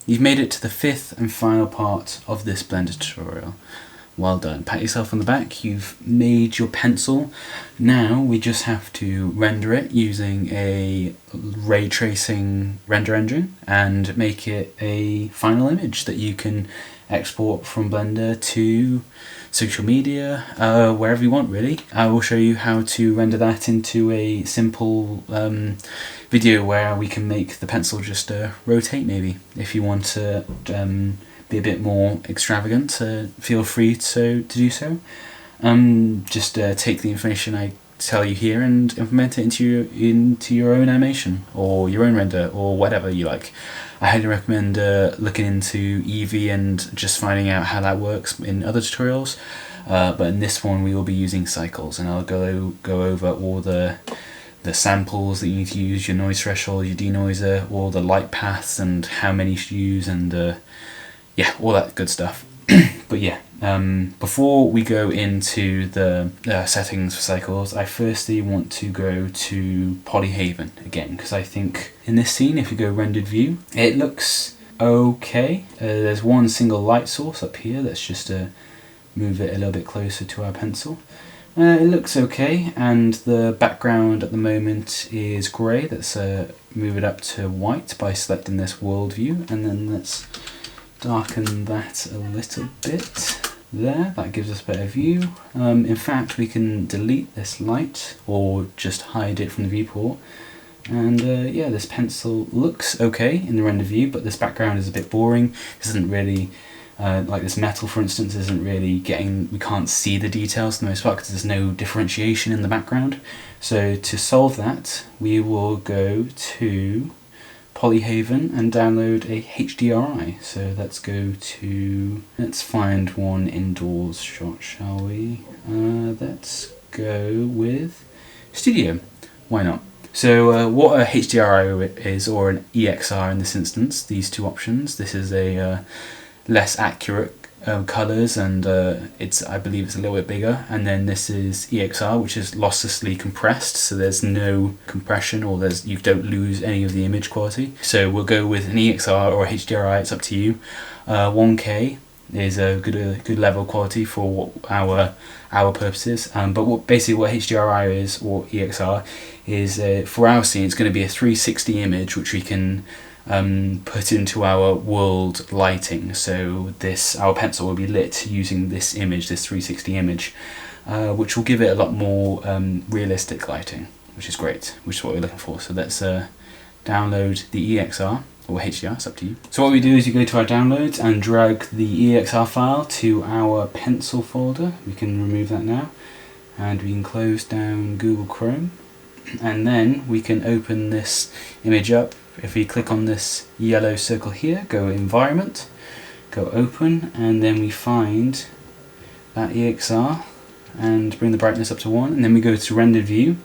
you've made it to the 5th and final part of this Blender tutorial. Well done. Pat yourself on the back. You've made your pencil. Now we just have to render it using a ray tracing render engine and make it a final image that you can export from Blender to social media, wherever you want really. I will show you how to render that into a simple video where we can make the pencil just rotate maybe. If you want to be a bit more extravagant, feel free to do so. Just take the information I tell you here and implement it into your own animation or your own render or whatever you like. I highly recommend looking into Eevee and just finding out how that works in other tutorials, but in this one we will be using cycles, and I'll go over all the samples that you need to use, your noise threshold, your denoiser, all the light paths and how many you should use, and yeah, all that good stuff. But yeah, before we go into the settings for cycles, I firstly want to go to Polyhaven again, because I think in this scene, if we go rendered view, it looks okay. There's one single light source up here. Let's just move it a little bit closer to our pencil. It looks okay, and the background at the moment is grey. Let's move it up to white by selecting this world view, and then let's darken that a little bit there. That gives us a better view. In fact, we can delete this light or just hide it from the viewport, and yeah, this pencil looks okay in the render view, but this background is a bit boring. This isn't really like this metal, for instance, isn't really getting, we can't see the details for the most part because there's no differentiation in the background. So to solve that, we will go to Polyhaven and download a HDRI. So let's find one indoors shot, shall we? Let's go with Studio. Why not? So what a HDRI is, or an EXR in this instance, these two options. This is a less accurate colours, and I believe it's a little bit bigger, and then this is EXR, which is losslessly compressed, so there's no compression, or you don't lose any of the image quality. So we'll go with an EXR or HDRI, it's up to you. 1K is a good level of quality for our purposes, but basically what HDRI is, or EXR, is for our scene it's going to be a 360 image which we can put into our world lighting. So our pencil will be lit using this image, this 360 image, which will give it a lot more realistic lighting, which is great, which is what we're looking for. So let's download the EXR or HDR, it's up to you. So what we do is you go to our downloads and drag the EXR file to our pencil folder. We can remove that now, and we can close down Google Chrome, and then we can open this image up. If we click on this yellow circle here, go environment, go open, and then we find that EXR and bring the brightness up to 1, and then we go to rendered view.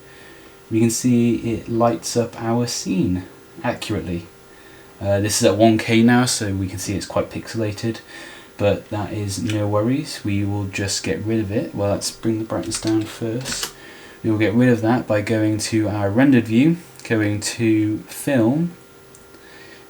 We can see it lights up our scene accurately. This is at 1K now, so we can see it's quite pixelated, but that is no worries. We will just get rid of it. Well, let's bring the brightness down first. We will get rid of that by going to our rendered view, going to film,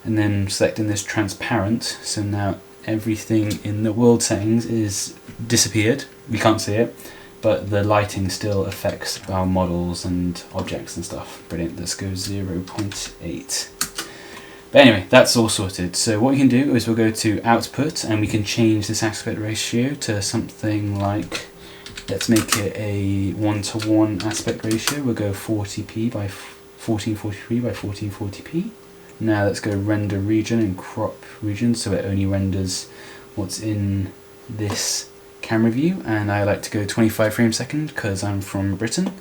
and then selecting this transparent. So now everything in the world settings is disappeared. We can't see it, but the lighting still affects our models and objects and stuff. Brilliant. Let's go 0.8. But anyway, that's all sorted. So what we can do is we'll go to output, and we can change this aspect ratio to something like, let's make it a 1:1 aspect ratio. We'll go 40p by 1440p by 1440p. Now let's go render region and crop region, so it only renders what's in this camera view, and I like to go 25 frames per second because I'm from Britain,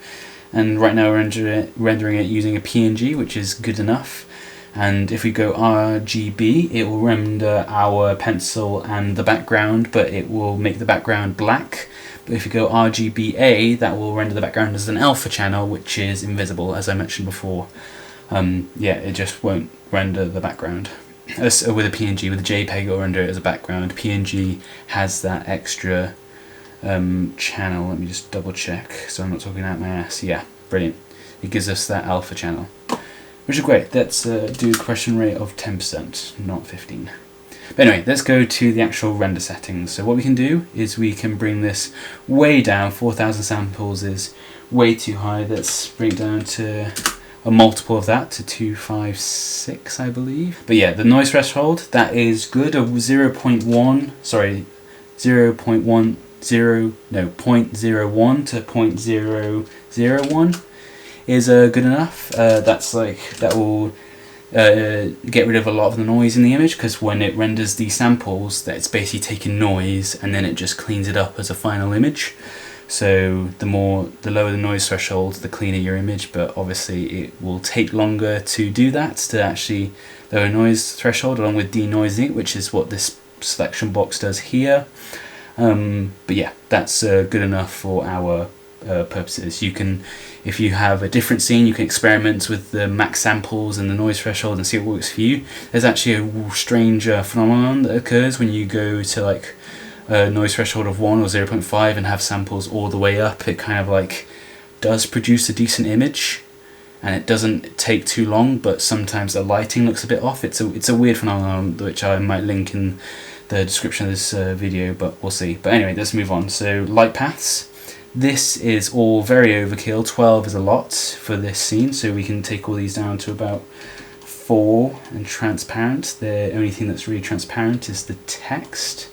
and right now we're rendering it using a PNG, which is good enough. And if we go RGB, it will render our pencil and the background, but it will make the background black. But if you go RGBA, that will render the background as an alpha channel, which is invisible, as I mentioned before. Yeah, it just won't render the background. With a PNG, with a JPEG, it'll render it as a background. PNG has that extra channel. Let me just double check so I'm not talking out my ass. Yeah, brilliant. It gives us that alpha channel, which is great. Let's do a compression rate of 10%, not 15. But anyway, let's go to the actual render settings. So what we can do is we can bring this way down. 4,000 samples is way too high. Let's bring it down to a multiple of that, to 256, I believe. But yeah, the noise threshold, that is good. A 0.1 to 0.001 is good enough. That's like, that will get rid of a lot of the noise in the image, because when it renders these samples, that it's basically taking noise and then it just cleans it up as a final image. So the lower the noise threshold, the cleaner your image, but obviously it will take longer to do that, to actually lower noise threshold along with denoising, which is what this selection box does here. But yeah, that's good enough for our purposes. You can, if you have a different scene, you can experiment with the max samples and the noise threshold and see what works for you. There's actually a strange phenomenon that occurs when you go to like a noise threshold of 1 or 0.5 and have samples all the way up. It kind of like does produce a decent image, and it doesn't take too long, but sometimes the lighting looks a bit off. It's a weird phenomenon which I might link in the description of this video, but we'll see. But anyway, let's move on. So light paths. This is all very overkill. 12 is a lot for this scene, so we can take all these down to about 4. And transparent, the only thing that's really transparent is the text,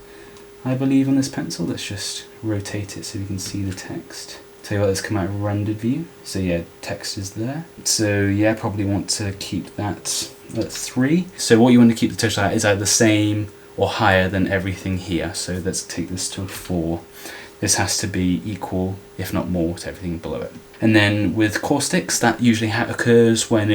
I believe, on this pencil. Let's just rotate it so we can see the text. Tell you what, let's come out of rendered view. So yeah, text is there. So yeah, probably want to keep that at 3. So what you want to keep the texture at is either the same or higher than everything here. So let's take this to a 4. This has to be equal, if not more, to everything below it. And then with caustics, that usually occurs when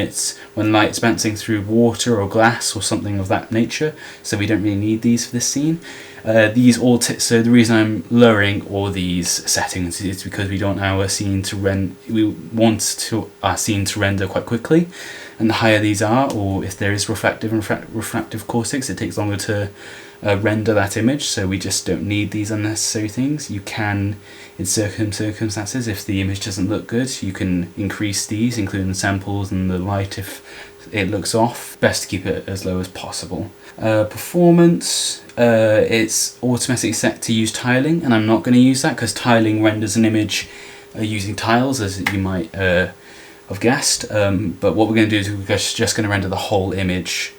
light's bouncing through water or glass or something of that nature. So we don't really need these for this scene. So the reason I'm lowering all these settings is because we don't want our scene to render quite quickly. And the higher these are, or if there is reflective and refractive caustics, it takes longer to render that image, so we just don't need these unnecessary things. You can, in certain circumstances, if the image doesn't look good, you can increase these, including the samples and the light if it looks off. Best to keep it as low as possible. Performance, it's automatically set to use tiling, and I'm not going to use that because tiling renders an image using tiles, as you might have guessed. But what we're going to do is we're just going to render the whole image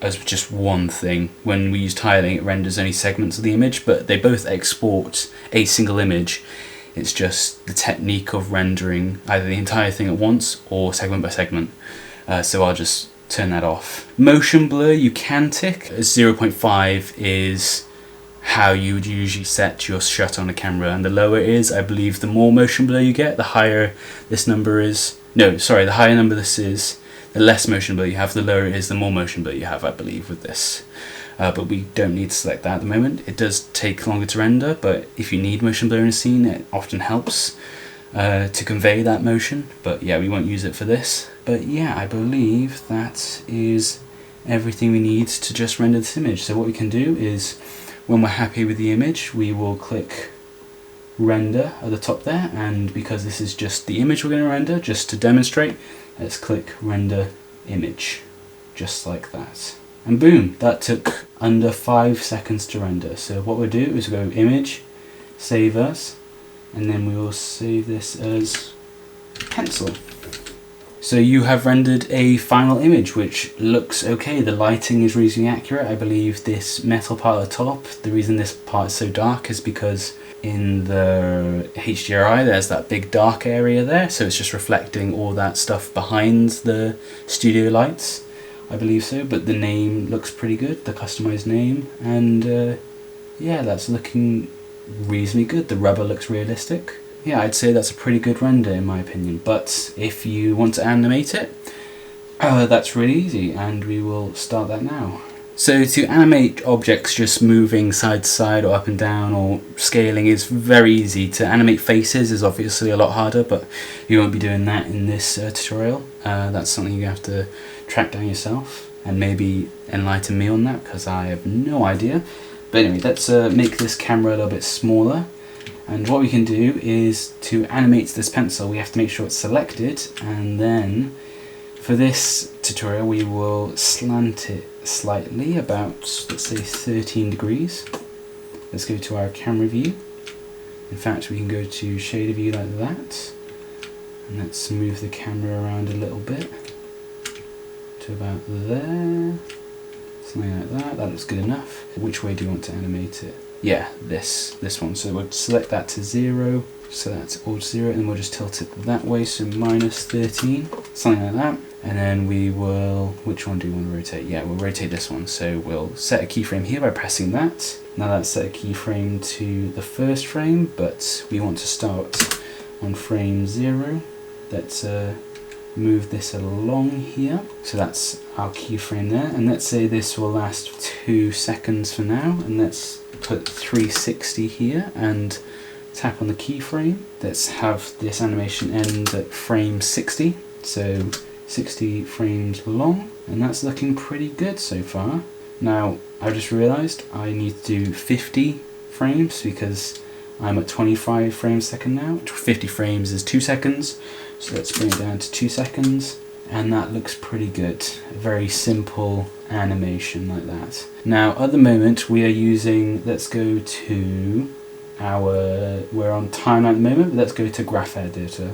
as just one thing. When we use tiling, it renders only segments of the image, but they both export a single image. It's just the technique of rendering either the entire thing at once or segment by segment. So I'll just turn that off. Motion blur you can tick. 0.5 is how you would usually set your shutter on a camera, and the lower it is, I believe, the more motion blur you get. The higher this number is, the higher number this is, the less motion blur you have. The lower it is, the more motion blur you have, I believe, with this. But we don't need to select that at the moment. It does take longer to render, but if you need motion blur in a scene, it often helps to convey that motion. But yeah, we won't use it for this. But yeah, I believe that is everything we need to just render this image. So what we can do is, when we're happy with the image, we will click render at the top there, and because this is just the image we're going to render, just to demonstrate, let's click render image, just like that. And boom, that took under 5 seconds to render. So what we'll do is go image, save as, and then we will save this as pencil. So you have rendered a final image which looks okay. The lighting is reasonably accurate. I believe this metal part at the top, the reason this part is so dark is because in the HDRI there's that big dark area there, so it's just reflecting all that stuff behind the studio lights, I believe so. But the name looks pretty good, the customized name, and yeah, that's looking reasonably good. The rubber looks realistic. Yeah, I'd say that's a pretty good render in my opinion. But if you want to animate it, that's really easy, and we will start that now. So to animate objects just moving side to side or up and down or scaling is very easy. To animate faces is obviously a lot harder, but you won't be doing that in this tutorial. That's something you have to track down yourself and maybe enlighten me on that, because I have no idea. But anyway, let's make this camera a little bit smaller. And what we can do is, to animate this pencil, we have to make sure it's selected, and then For this tutorial we will slant it slightly, about, let's say, 13 degrees. Let's go to our camera view. In fact, we can go to shader view like that, and let's move the camera around a little bit to about there, something like that. That looks good enough. Which way do you want to animate it? Yeah, this one. So we'll select that to 0, so that's all 0, and we'll just tilt it that way, so minus 13, something like that. And then we will, which one do we want to rotate? Yeah, we'll rotate this one. So we'll set a keyframe here by pressing that. Now that's set a keyframe to the first frame, but we want to start on frame 0. Let's move this along here. So that's our keyframe there. And let's say this will last 2 seconds for now. And let's put 360 here and tap on the keyframe. Let's have this animation end at frame 60. So 60 frames long, and that's looking pretty good so far. Now I just realized I need to do 50 frames because I'm at 25 frames a second now. 50 frames is 2 seconds, so let's bring it down to 2 seconds, and that looks pretty good. A very simple animation like that. Now at the moment we are using, let's go to we're on timeline at the moment, but let's go to graph editor.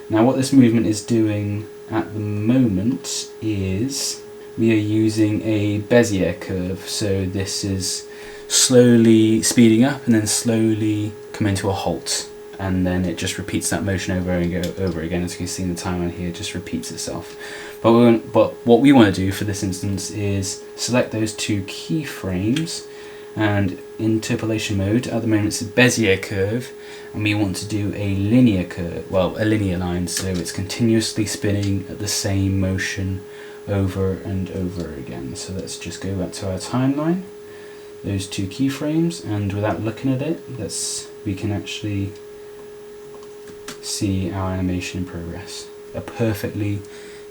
Now what this movement is doing at the moment is we are using a Bezier curve. So this is slowly speeding up and then slowly coming to a halt, and then it just repeats that motion over and over again. As you can see in the timeline here, it just repeats itself. But what we want to do for this instance is select those 2 keyframes, and interpolation mode at the moment it's a Bezier curve, and we want to do a linear curve, well, a linear line, so it's continuously spinning at the same motion over and over again. So let's just go back to our timeline, those 2 keyframes, and without looking at it, we can actually see our animation in progress. A perfectly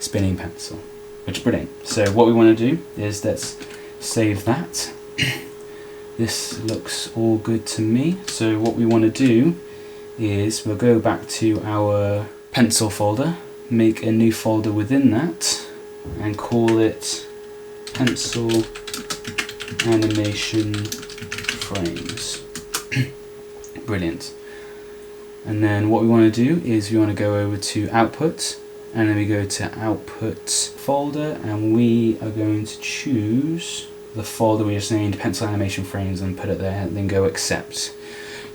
spinning pencil, which is brilliant. So what we want to do is let's save that. This looks all good to me. So what we want to do is we'll go back to our pencil folder, make a new folder within that, and call it pencil animation frames. Brilliant. And then what we want to do is we want to go over to output, and then we go to output folder, and we are going to choose the folder we just named pencil animation frames and put it there, and then go accept.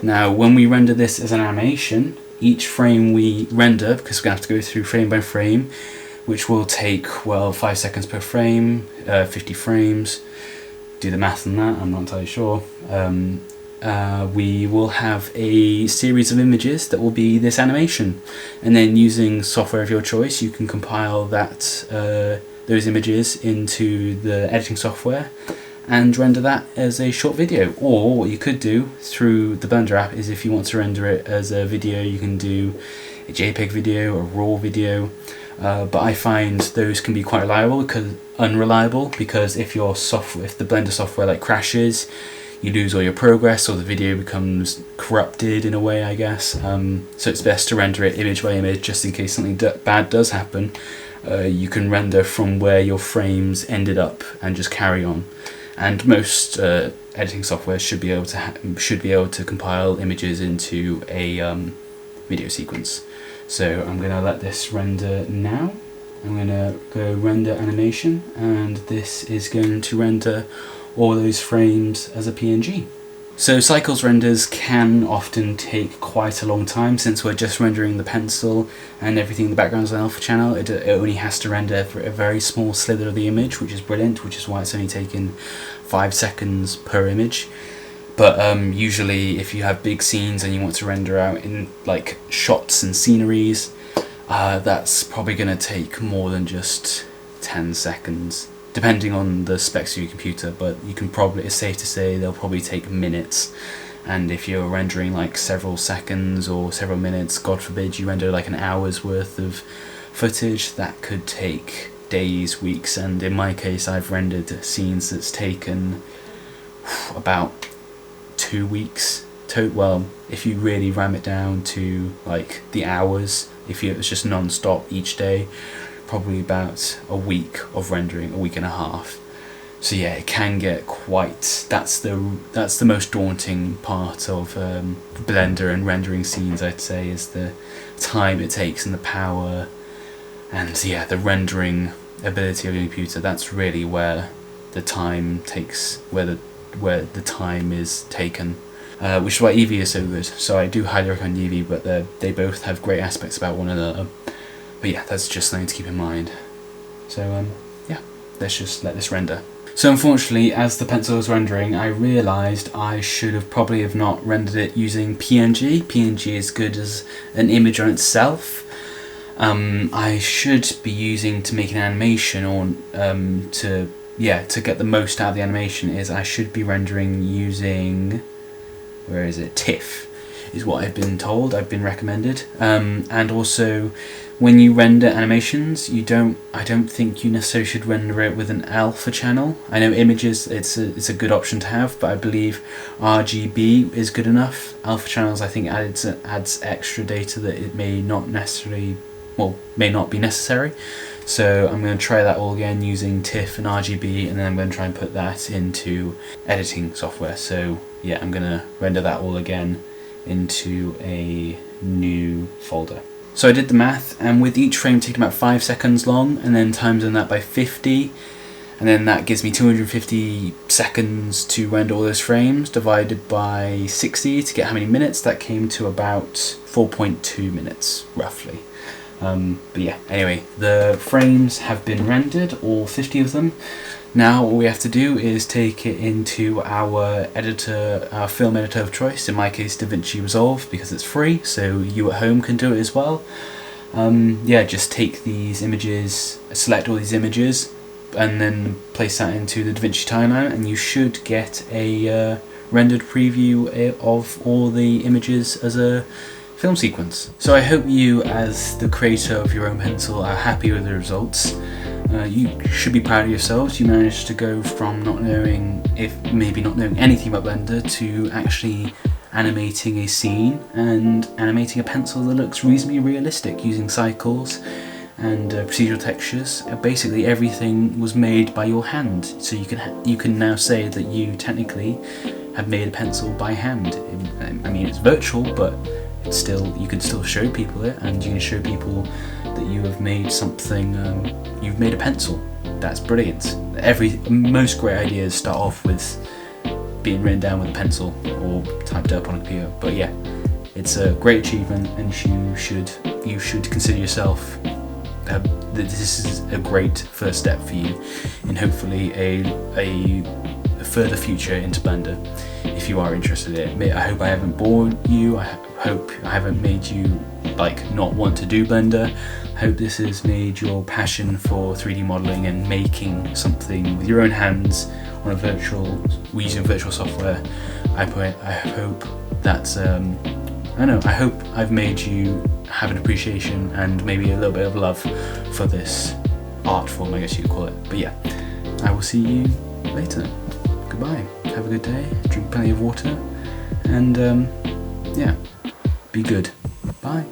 Now when we render this as an animation, each frame we render, because we're going to have to go through frame by frame, which will take, well, 5 seconds per frame, 50 frames, do the math on that, I'm not entirely sure. We will have a series of images that will be this animation, and then using software of your choice you can compile that those images into the editing software and render that as a short video. Or what you could do through the Blender app is, if you want to render it as a video, you can do a JPEG video or a RAW video, but I find those can be quite unreliable because if the Blender software crashes, you lose all your progress, or the video becomes corrupted in a way, I guess. So it's best to render it image by image, just in case something bad does happen. You can render from where your frames ended up and just carry on. And most editing software should be able to compile images into a video sequence. So I'm going to let this render now. I'm going to go render animation, and this is going to render all those frames as a PNG. So Cycles renders can often take quite a long time, since we're just rendering the pencil and everything in the background is an alpha channel. It only has to render for a very small slither of the image, which is brilliant, which is why it's only taken 5 seconds per image. But usually if you have big scenes and you want to render out in shots and sceneries, that's probably going to take more than just 10 seconds. Depending on the specs of your computer, but it's safe to say they'll probably take minutes. And if you're rendering several seconds or several minutes, God forbid you render an hour's worth of footage, that could take days, weeks. And in my case, I've rendered scenes that's taken about 2 weeks. Well, if you really ram it down to the hours, if it was just non-stop each day, probably about a week of rendering, a week and a half. So yeah, it can get quite, that's the most daunting part of Blender and rendering scenes, I'd say, is the time it takes and the power, and yeah, the rendering ability of your computer. That's really where the time takes, where the time is taken, which is why Eevee is so good. So I do highly recommend Eevee, but they both have great aspects about one another. But yeah, that's just something to keep in mind. So yeah, let's just let this render. So unfortunately, as the pencil was rendering, I realised I should have probably have not rendered it using PNG. PNG is good as an image on itself. I should be using, to make an animation, or to get the most out of the animation, is I should be rendering using, where is it, TIFF is what I've been told, I've been recommended. And also, when you render animations, I don't think you necessarily should render it with an alpha channel. I know images, it's a good option to have, but I believe RGB is good enough. Alpha channels, I think, adds extra data that it may not necessarily, well, may not be necessary. So I'm going to try that all again using TIFF and RGB, and then I'm going to try and put that into editing software. So yeah, I'm going to render that all again into a new folder. So I did the math, and with each frame taking about 5 seconds long, and then timesing that by 50, and then that gives me 250 seconds to render all those frames, divided by 60 to get how many minutes. That came to about 4.2 minutes, roughly. But yeah, anyway, the frames have been rendered, all 50 of them. Now all we have to do is take it into our editor, our film editor of choice, in my case Davinci Resolve, because it's free, so you at home can do it as well. Yeah, just take these images, select all these images, and then place that into the Davinci timeline, and you should get a rendered preview of all the images as a film sequence. So I hope you, as the creator of your own pencil, are happy with the results. You should be proud of yourselves. You managed to go from not knowing anything about Blender to actually animating a scene and animating a pencil that looks reasonably realistic using cycles and procedural textures. Basically everything was made by your hand, so you can now say that you technically have made a pencil by hand. I mean, it's virtual, but it's still, you can still show people it, and you can show people that you have made something, you've made a pencil. That's brilliant. Most great ideas start off with being written down with a pencil or typed up on a computer. But yeah, it's a great achievement, and you should consider yourself that this is a great first step for you in hopefully a further future into Blender, if you are interested in it. I hope I haven't bored you. I hope I haven't made you not want to do Blender. I hope this has made your passion for 3D modeling and making something with your own hands on using virtual software. I hope that's I hope I've made you have an appreciation and maybe a little bit of love for this art form, I guess you could call it. But yeah, I will see you later. Goodbye. Have a good day. Drink plenty of water, and yeah, be good. Bye.